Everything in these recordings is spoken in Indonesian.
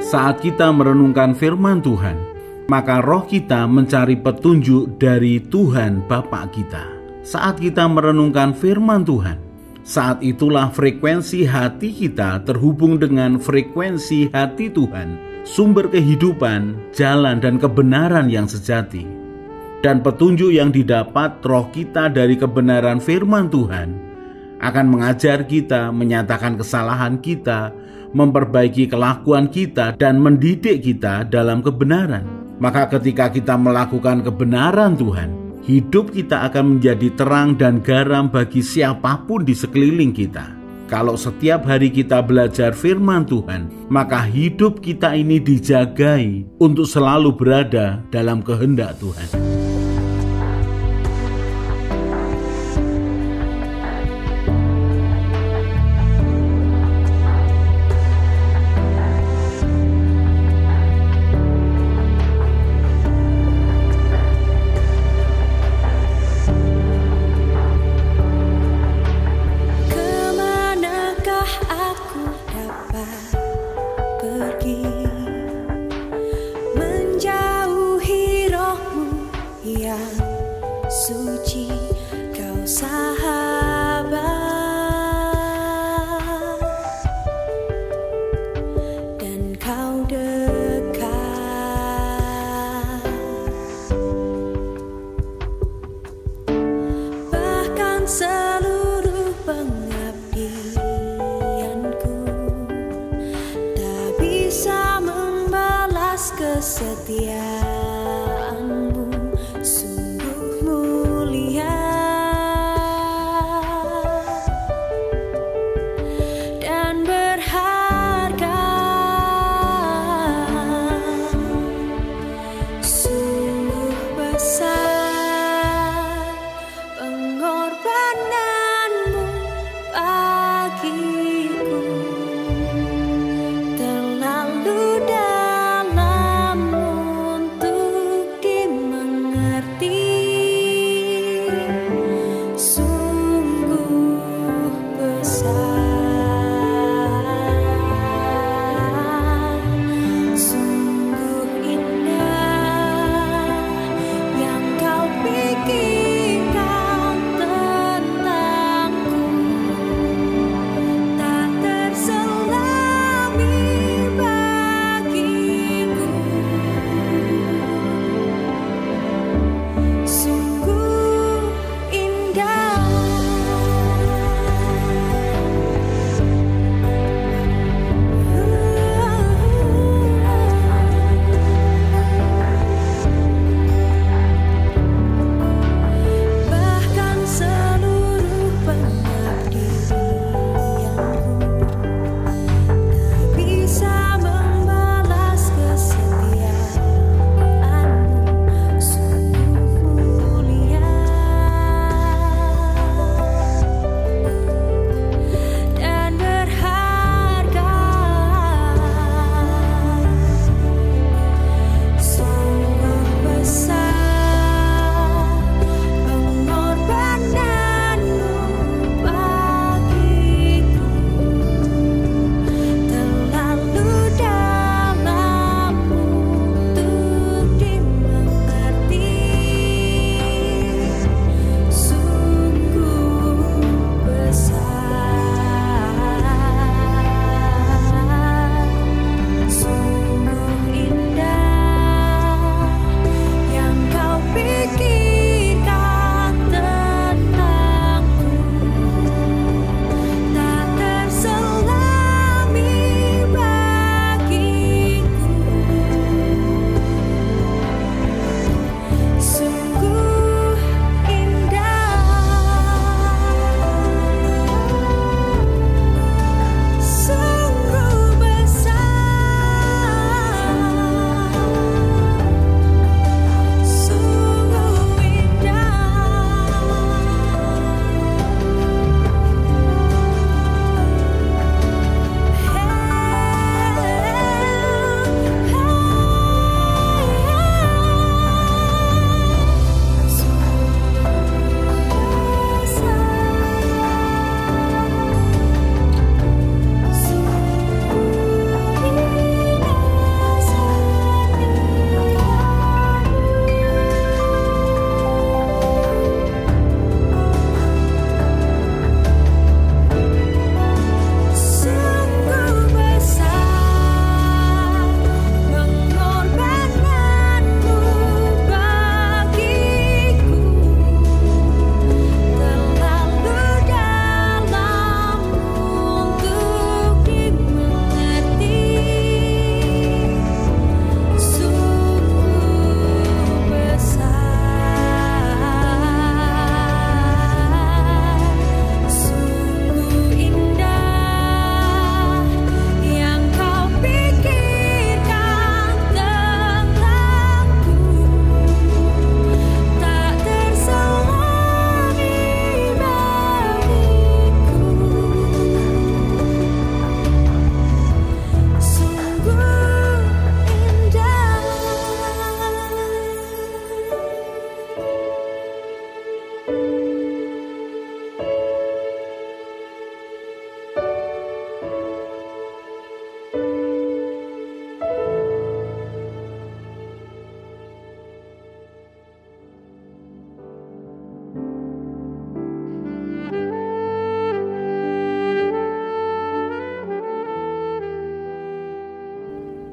Saat kita merenungkan firman Tuhan, maka roh kita mencari petunjuk dari Tuhan Bapa kita. Saat kita merenungkan firman Tuhan, saat itulah frekuensi hati kita terhubung dengan frekuensi hati Tuhan, sumber kehidupan, jalan dan kebenaran yang sejati. Dan petunjuk yang didapat roh kita dari kebenaran firman Tuhan akan mengajar kita, menyatakan kesalahan kita, memperbaiki kelakuan kita, dan mendidik kita dalam kebenaran. Maka ketika kita melakukan kebenaran Tuhan, hidup kita akan menjadi terang dan garam bagi siapapun di sekeliling kita. Kalau setiap hari kita belajar firman Tuhan, maka hidup kita ini dijagai untuk selalu berada dalam kehendak Tuhan. Suci kau sahabat, dan kau dekat, bahkan seluruh pengabdianku tak bisa membalas kesetiaanmu.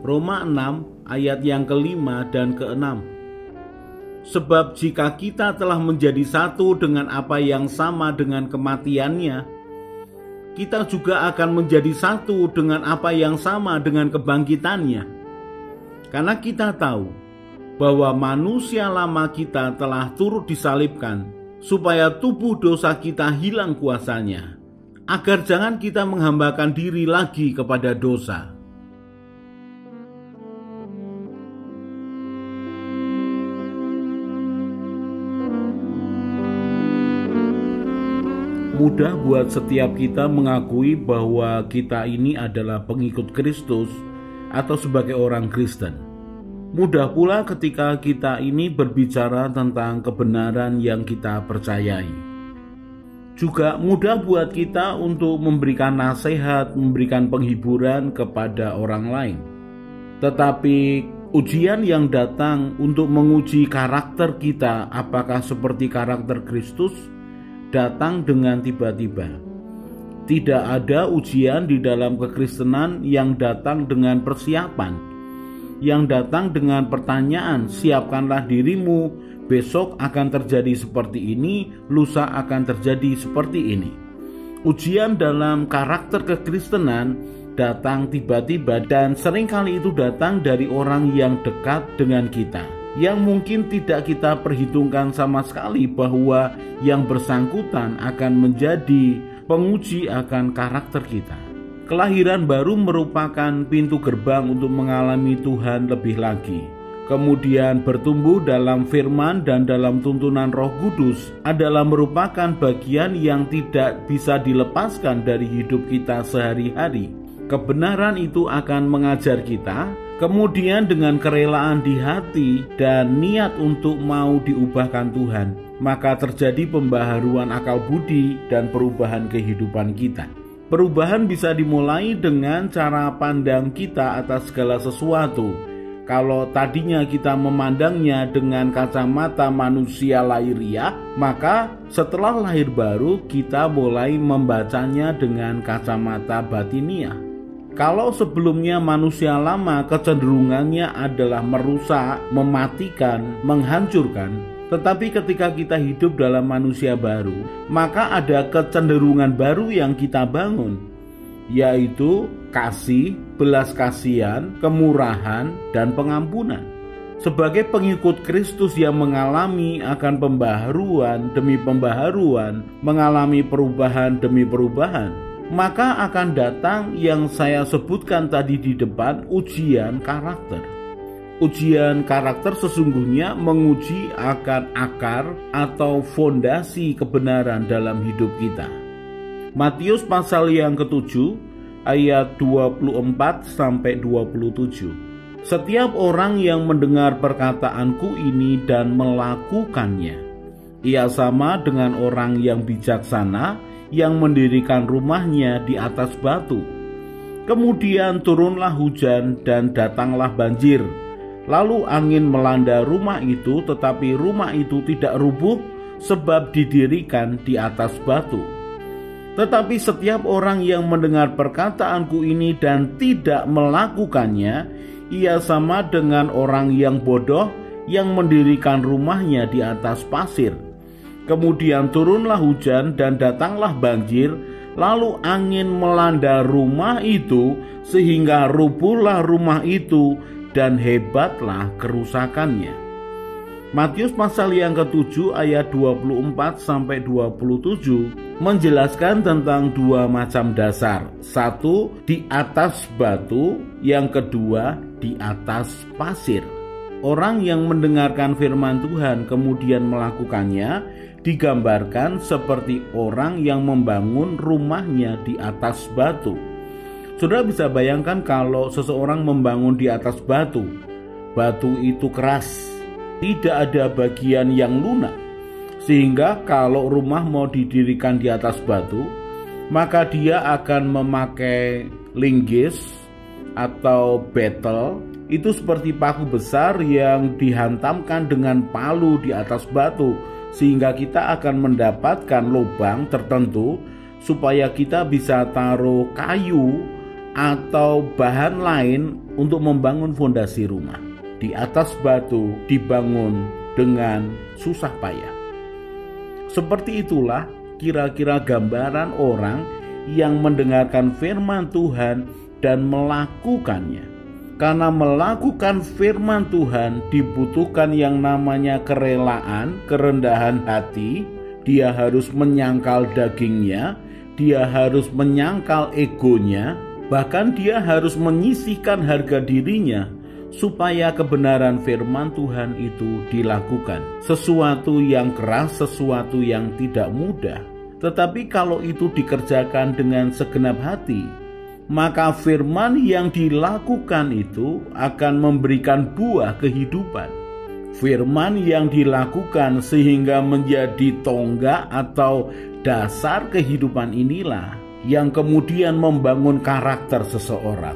Roma 6 ayat yang ke-5 dan ke-6. Sebab jika kita telah menjadi satu dengan apa yang sama dengan kematiannya, kita juga akan menjadi satu dengan apa yang sama dengan kebangkitannya. Karena kita tahu bahwa manusia lama kita telah turut disalibkan, supaya tubuh dosa kita hilang kuasanya, agar jangan kita menghambakan diri lagi kepada dosa. Mudah buat setiap kita mengakui bahwa kita ini adalah pengikut Kristus atau sebagai orang Kristen. Mudah pula ketika kita ini berbicara tentang kebenaran yang kita percayai. Juga mudah buat kita untuk memberikan nasihat, memberikan penghiburan kepada orang lain. Tetapi ujian yang datang untuk menguji karakter kita, apakah seperti karakter Kristus, datang dengan tiba-tiba. Tidak ada ujian di dalam kekristenan yang datang dengan persiapan, yang datang dengan pertanyaan, siapkanlah dirimu, besok akan terjadi seperti ini, lusa akan terjadi seperti ini. Ujian dalam karakter kekristenan datang tiba-tiba, dan seringkali itu datang dari orang yang dekat dengan kita, yang mungkin tidak kita perhitungkan sama sekali bahwa yang bersangkutan akan menjadi penguji akan karakter kita. Kelahiran baru merupakan pintu gerbang untuk mengalami Tuhan lebih lagi. Kemudian bertumbuh dalam firman dan dalam tuntunan Roh Kudus adalah merupakan bagian yang tidak bisa dilepaskan dari hidup kita sehari-hari. Kebenaran itu akan mengajar kita, kemudian dengan kerelaan di hati dan niat untuk mau diubahkan Tuhan, maka terjadi pembaharuan akal budi dan perubahan kehidupan kita. Perubahan bisa dimulai dengan cara pandang kita atas segala sesuatu. Kalau tadinya kita memandangnya dengan kacamata manusia lahiriah, maka setelah lahir baru kita mulai membacanya dengan kacamata batiniah. Kalau sebelumnya manusia lama kecenderungannya adalah merusak, mematikan, menghancurkan, tetapi ketika kita hidup dalam manusia baru, maka ada kecenderungan baru yang kita bangun, yaitu kasih, belas kasihan, kemurahan, dan pengampunan. Sebagai pengikut Kristus yang mengalami akan pembaharuan demi pembaharuan, mengalami perubahan demi perubahan, maka akan datang yang saya sebutkan tadi di depan, ujian karakter. Ujian karakter sesungguhnya menguji akan akar atau fondasi kebenaran dalam hidup kita. Matius pasal yang ke-7 ayat 24-27. Setiap orang yang mendengar perkataanku ini dan melakukannya, ia sama dengan orang yang bijaksana yang mendirikan rumahnya di atas batu. Kemudian turunlah hujan dan datanglah banjir. Lalu angin melanda rumah itu, tetapi rumah itu tidak rubuh sebab didirikan di atas batu. Tetapi setiap orang yang mendengar perkataanku ini dan tidak melakukannya, ia sama dengan orang yang bodoh yang mendirikan rumahnya di atas pasir. Kemudian turunlah hujan dan datanglah banjir, lalu angin melanda rumah itu sehingga rubuhlah rumah itu, dan hebatlah kerusakannya. Matius pasal yang ke-7 ayat 24-27 menjelaskan tentang dua macam dasar. Satu, di atas batu, yang kedua, di atas pasir. Orang yang mendengarkan firman Tuhan kemudian melakukannya digambarkan seperti orang yang membangun rumahnya di atas batu. Saudara bisa bayangkan kalau seseorang membangun di atas batu. Batu itu keras, tidak ada bagian yang lunak. Sehingga kalau rumah mau didirikan di atas batu, maka dia akan memakai linggis atau betel. Itu seperti paku besar yang dihantamkan dengan palu di atas batu, sehingga kita akan mendapatkan lubang tertentu supaya kita bisa taruh kayu atau bahan lain untuk membangun fondasi rumah. Di atas batu dibangun dengan susah payah. Seperti itulah kira-kira gambaran orang yang mendengarkan firman Tuhan dan melakukannya. Karena melakukan firman Tuhan dibutuhkan yang namanya kerelaan, kerendahan hati. Dia harus menyangkal dagingnya, dia harus menyangkal egonya, bahkan dia harus menyisihkan harga dirinya supaya kebenaran firman Tuhan itu dilakukan. Sesuatu yang keras, sesuatu yang tidak mudah. Tetapi kalau itu dikerjakan dengan segenap hati, maka firman yang dilakukan itu akan memberikan buah kehidupan. Firman yang dilakukan sehingga menjadi tonggak atau dasar kehidupan inilah yang kemudian membangun karakter seseorang.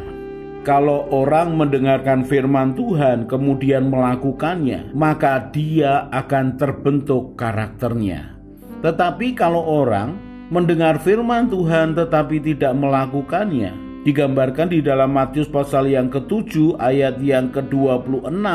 Kalau orang mendengarkan firman Tuhan kemudian melakukannya, maka dia akan terbentuk karakternya. Tetapi kalau orang mendengar firman Tuhan tetapi tidak melakukannya, digambarkan di dalam Matius pasal yang ke-7 ayat yang ke-26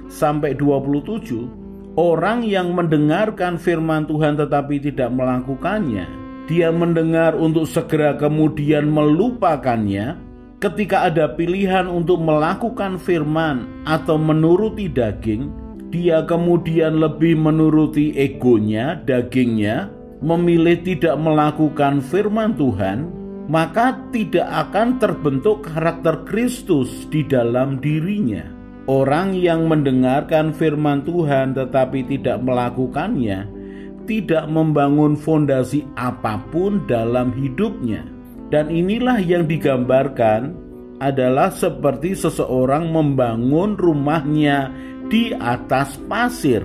sampai 27. Orang yang mendengarkan firman Tuhan tetapi tidak melakukannya, dia mendengar untuk segera kemudian melupakannya. Ketika ada pilihan untuk melakukan firman atau menuruti daging, dia kemudian lebih menuruti egonya, dagingnya, memilih tidak melakukan firman Tuhan, maka tidak akan terbentuk karakter Kristus di dalam dirinya. Orang yang mendengarkan firman Tuhan tetapi tidak melakukannya, tidak membangun fondasi apapun dalam hidupnya. Dan inilah yang digambarkan adalah seperti seseorang membangun rumahnya di atas pasir.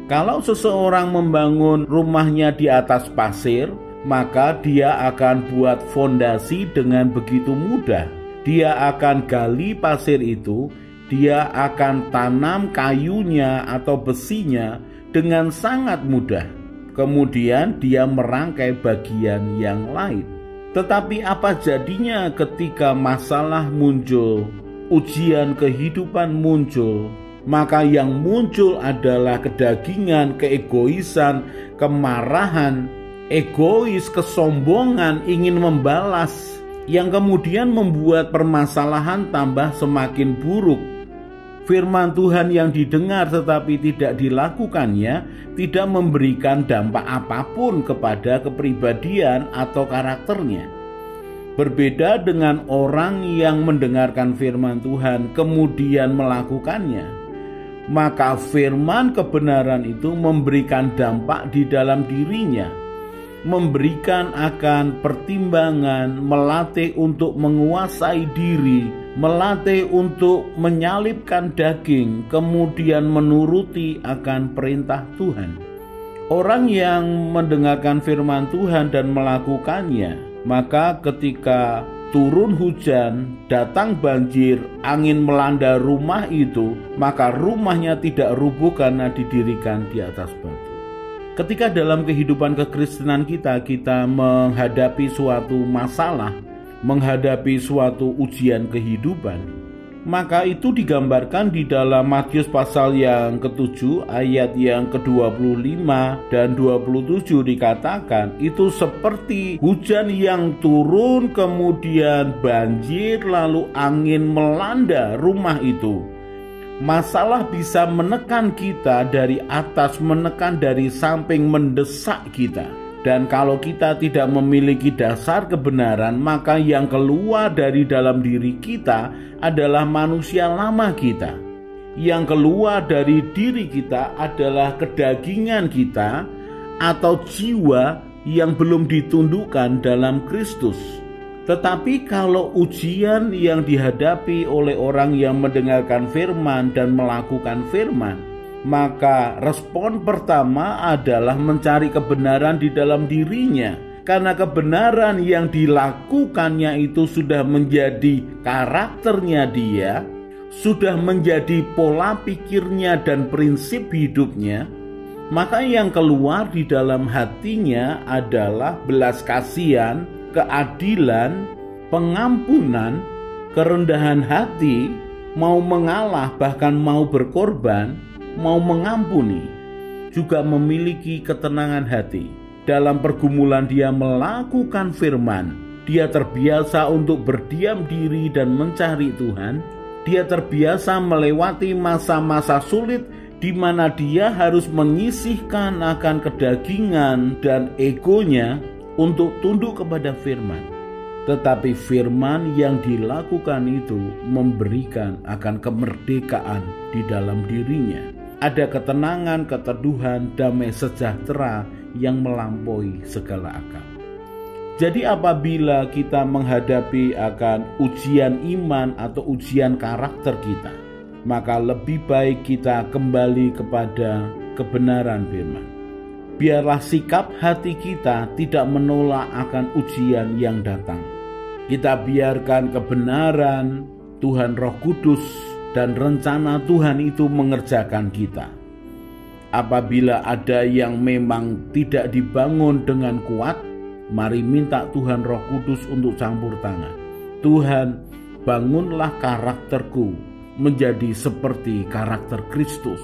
Kalau seseorang membangun rumahnya di atas pasir, maka dia akan buat fondasi dengan begitu mudah. Dia akan gali pasir itu, dia akan tanam kayunya atau besinya dengan sangat mudah. Kemudian dia merangkai bagian yang lain. Tetapi apa jadinya ketika masalah muncul, ujian kehidupan muncul, maka yang muncul adalah kedagingan, keegoisan, kemarahan, egois, kesombongan, ingin membalas, yang kemudian membuat permasalahan tambah semakin buruk. Firman Tuhan yang didengar tetapi tidak dilakukannya tidak memberikan dampak apapun kepada kepribadian atau karakternya. Berbeda dengan orang yang mendengarkan firman Tuhan kemudian melakukannya, maka firman kebenaran itu memberikan dampak di dalam dirinya, memberikan akan pertimbangan, melatih untuk menguasai diri, melatih untuk menyalibkan daging, kemudian menuruti akan perintah Tuhan. Orang yang mendengarkan firman Tuhan dan melakukannya, maka ketika turun hujan, datang banjir, angin melanda rumah itu, maka rumahnya tidak rubuh karena didirikan di atas batu. Ketika dalam kehidupan kekristenan kita menghadapi suatu masalah, menghadapi suatu ujian kehidupan, maka itu digambarkan di dalam Matius pasal yang ke-7 ayat yang ke-25 dan 27 dikatakan itu seperti hujan yang turun kemudian banjir lalu angin melanda rumah itu. Masalah bisa menekan kita dari atas, menekan dari samping, mendesak kita. Dan kalau kita tidak memiliki dasar kebenaran, maka yang keluar dari dalam diri kita adalah manusia lama kita. Yang keluar dari diri kita adalah kedagingan kita atau jiwa yang belum ditundukkan dalam Kristus. Tetapi kalau ujian yang dihadapi oleh orang yang mendengarkan firman dan melakukan firman, maka respon pertama adalah mencari kebenaran di dalam dirinya. Karena kebenaran yang dilakukannya itu sudah menjadi karakternya dia, sudah menjadi pola pikirnya dan prinsip hidupnya, maka yang keluar di dalam hatinya adalah belas kasihan, keadilan, pengampunan, kerendahan hati, mau mengalah, bahkan mau berkorban, mau mengampuni, juga memiliki ketenangan hati. Dalam pergumulan dia melakukan firman. Dia terbiasa untuk berdiam diri dan mencari Tuhan. Dia terbiasa melewati masa-masa sulit di mana dia harus menyisihkan akan kedagingan dan egonya untuk tunduk kepada firman. Tetapi firman yang dilakukan itu memberikan akan kemerdekaan di dalam dirinya. Ada ketenangan, keteduhan, damai sejahtera yang melampaui segala akal. Jadi apabila kita menghadapi akan ujian iman atau ujian karakter kita, maka lebih baik kita kembali kepada kebenaran firman. Biarlah sikap hati kita tidak menolak akan ujian yang datang. Kita biarkan kebenaran Tuhan Roh Kudus dan rencana Tuhan itu mengerjakan kita. Apabila ada yang memang tidak dibangun dengan kuat, mari minta Tuhan Roh Kudus untuk campur tangan. Tuhan, bangunlah karakterku menjadi seperti karakter Kristus.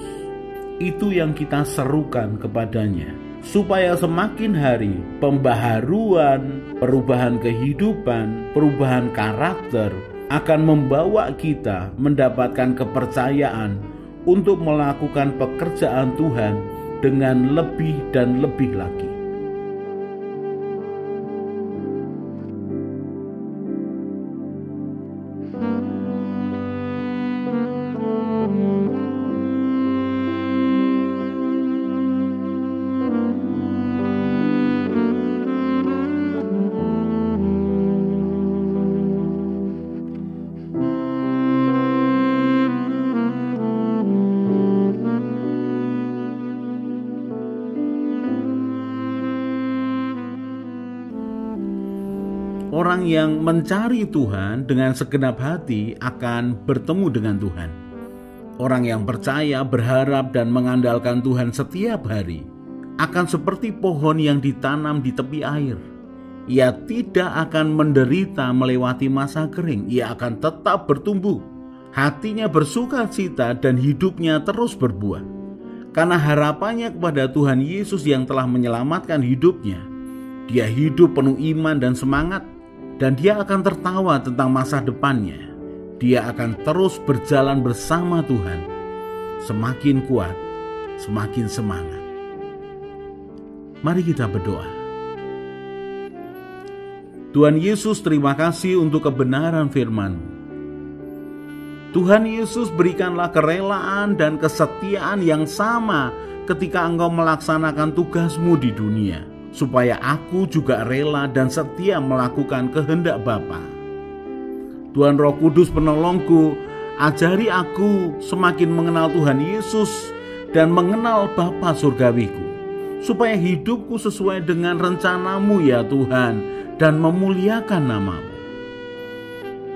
Itu yang kita serukan kepadanya, supaya semakin hari pembaharuan, perubahan kehidupan, perubahan karakter akan membawa kita mendapatkan kepercayaan untuk melakukan pekerjaan Tuhan dengan lebih dan lebih lagi. Orang yang mencari Tuhan dengan segenap hati akan bertemu dengan Tuhan. Orang yang percaya, berharap, dan mengandalkan Tuhan setiap hari akan seperti pohon yang ditanam di tepi air. Ia tidak akan menderita melewati masa kering. Ia akan tetap bertumbuh. Hatinya bersukacita dan hidupnya terus berbuah. Karena harapannya kepada Tuhan Yesus yang telah menyelamatkan hidupnya. Dia hidup penuh iman dan semangat. Dan dia akan tertawa tentang masa depannya. Dia akan terus berjalan bersama Tuhan. Semakin kuat, semakin semangat. Mari kita berdoa. Tuhan Yesus, terima kasih untuk kebenaran firman-Mu. Tuhan Yesus, berikanlah kerelaan dan kesetiaan yang sama ketika Engkau melaksanakan tugas-Mu di dunia, supaya aku juga rela dan setia melakukan kehendak Bapa. Tuhan Roh Kudus penolongku, ajari aku semakin mengenal Tuhan Yesus dan mengenal Bapa surgawiku, supaya hidupku sesuai dengan rencana-Mu ya Tuhan, dan memuliakan nama-Mu.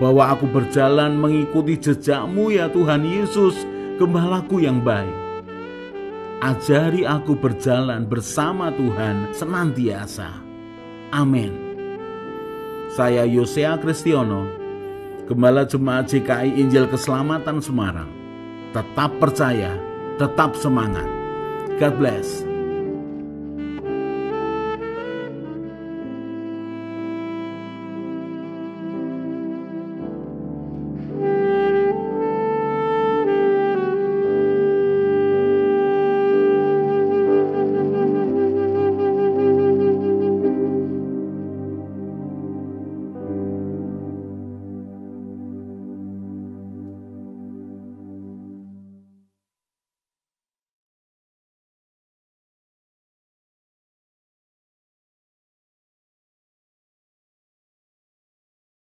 Bahwa aku berjalan mengikuti jejak-Mu ya Tuhan Yesus, Gembalaku yang baik. Ajari aku berjalan bersama Tuhan senantiasa. Amin. Saya Yosea Kristiono, Gembala Jemaat JKI Injil Keselamatan Semarang. Tetap percaya, tetap semangat. God bless.